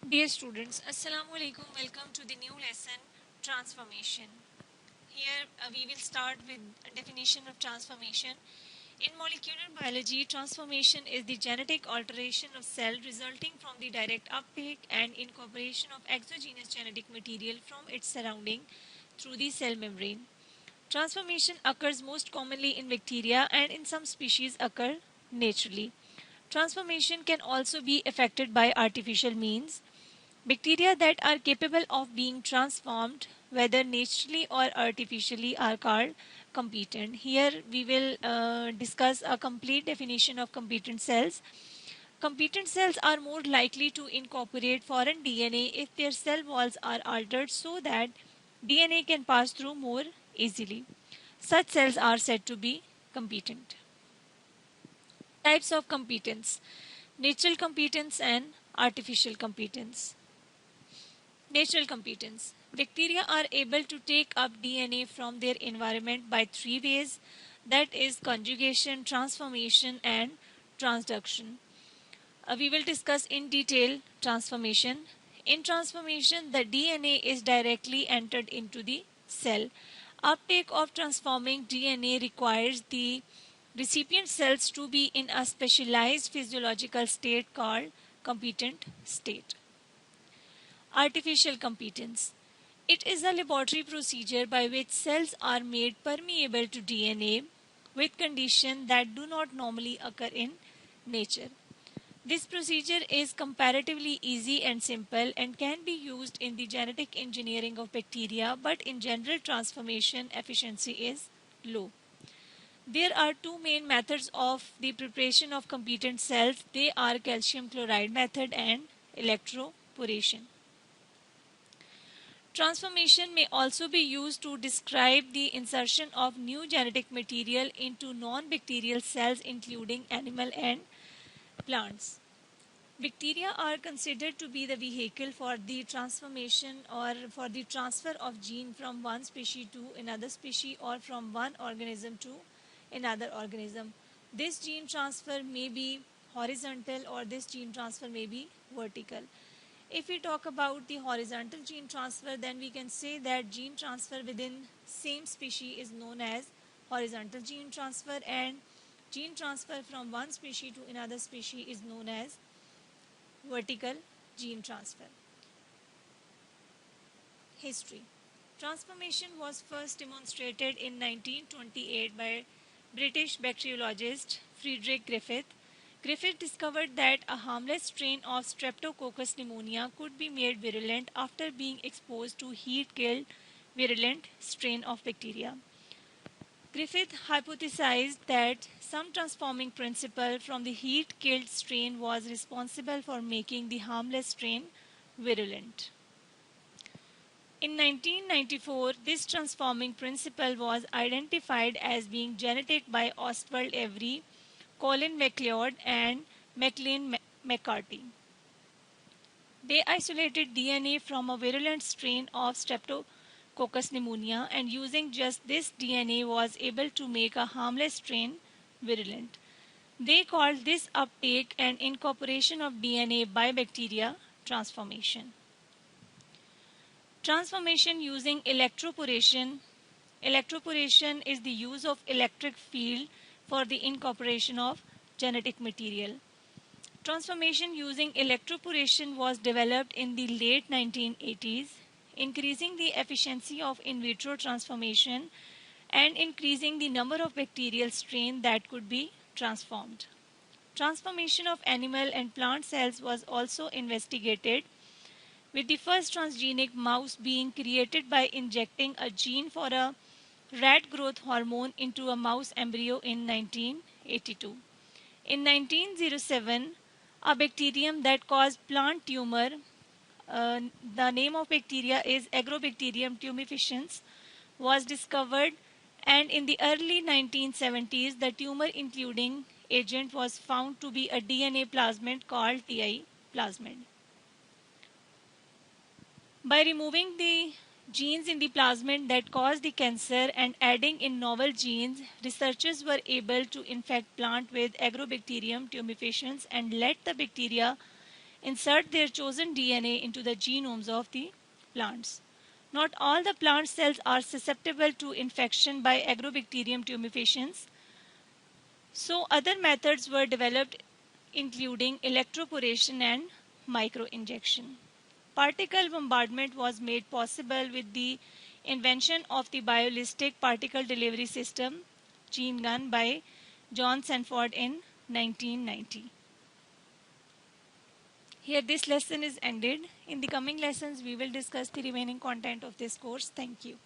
Dear students, Assalamu alaikum. Welcome to the new lesson, transformation. Here we will start with a definition of transformation. In molecular biology, transformation is the genetic alteration of cell resulting from the direct uptake and incorporation of exogenous genetic material from its surrounding through the cell membrane. Transformation occurs most commonly in bacteria and in some species occur naturally. Transformation can also be effected by artificial means. Bacteria that are capable of being transformed, whether naturally or artificially, are called competent. Here we will discuss a complete definition of competent cells. Competent cells are more likely to incorporate foreign DNA if their cell walls are altered so that DNA can pass through more easily. Such cells are said to be competent. Types of competence: natural competence and artificial competence. Natural competence. Bacteria are able to take up DNA from their environment by three ways, that is, conjugation, transformation, and transduction. We will discuss in detail transformation. In transformation, the DNA is directly entered into the cell. Uptake of transforming DNA requires the recipient cells to be in a specialized physiological state called competent state. Artificial competence. It is a laboratory procedure by which cells are made permeable to DNA with conditions that do not normally occur in nature. This procedure is comparatively easy and simple and can be used in the genetic engineering of bacteria, but in general transformation efficiency is low. There are two main methods of the preparation of competent cells. They are calcium chloride method and electroporation. Transformation may also be used to describe the insertion of new genetic material into non-bacterial cells including animal and plants. Bacteria are considered to be the vehicle for the transformation or for the transfer of gene from one species to another species or from one organism to another organism. This gene transfer may be horizontal or this gene transfer may be vertical. If we talk about the horizontal gene transfer, then we can say that gene transfer within same species is known as horizontal gene transfer, and gene transfer from one species to another species is known as vertical gene transfer. History. Transformation was first demonstrated in 1928 by British bacteriologist Frederick Griffith. Griffith discovered that a harmless strain of Streptococcus pneumonia could be made virulent after being exposed to heat-killed virulent strain of bacteria. Griffith hypothesized that some transforming principle from the heat-killed strain was responsible for making the harmless strain virulent. In 1994, this transforming principle was identified as being genetic by Ostwald Avery, Colin MacLeod, and McLean McCarthy. They isolated DNA from a virulent strain of Streptococcus pneumonia, and using just this DNA was able to make a harmless strain virulent. They called this uptake and incorporation of DNA by bacteria transformation. Transformation using electroporation. Electroporation is the use of electric field for the incorporation of genetic material. Transformation using electroporation was developed in the late 1980s, increasing the efficiency of in vitro transformation and increasing the number of bacterial strains that could be transformed. Transformation of animal and plant cells was also investigated, with the first transgenic mouse being created by injecting a gene for a rat growth hormone into a mouse embryo in 1982. In 1907, a bacterium that caused plant tumor, the name of bacteria is Agrobacterium tumefaciens, was discovered, and in the early 1970s, the tumor including agent was found to be a DNA plasmid called TI plasmid. By removing the genes in the plasmid that cause the cancer and adding in novel genes, researchers were able to infect plant with Agrobacterium tumefaciens and let the bacteria insert their chosen DNA into the genomes of the plants. Not all the plant cells are susceptible to infection by Agrobacterium tumefaciens, so other methods were developed including electroporation and microinjection. Particle bombardment was made possible with the invention of the Biolistic Particle Delivery System gene gun by John Sanford in 1990. Here this lesson is ended. In the coming lessons we will discuss the remaining content of this course. Thank you.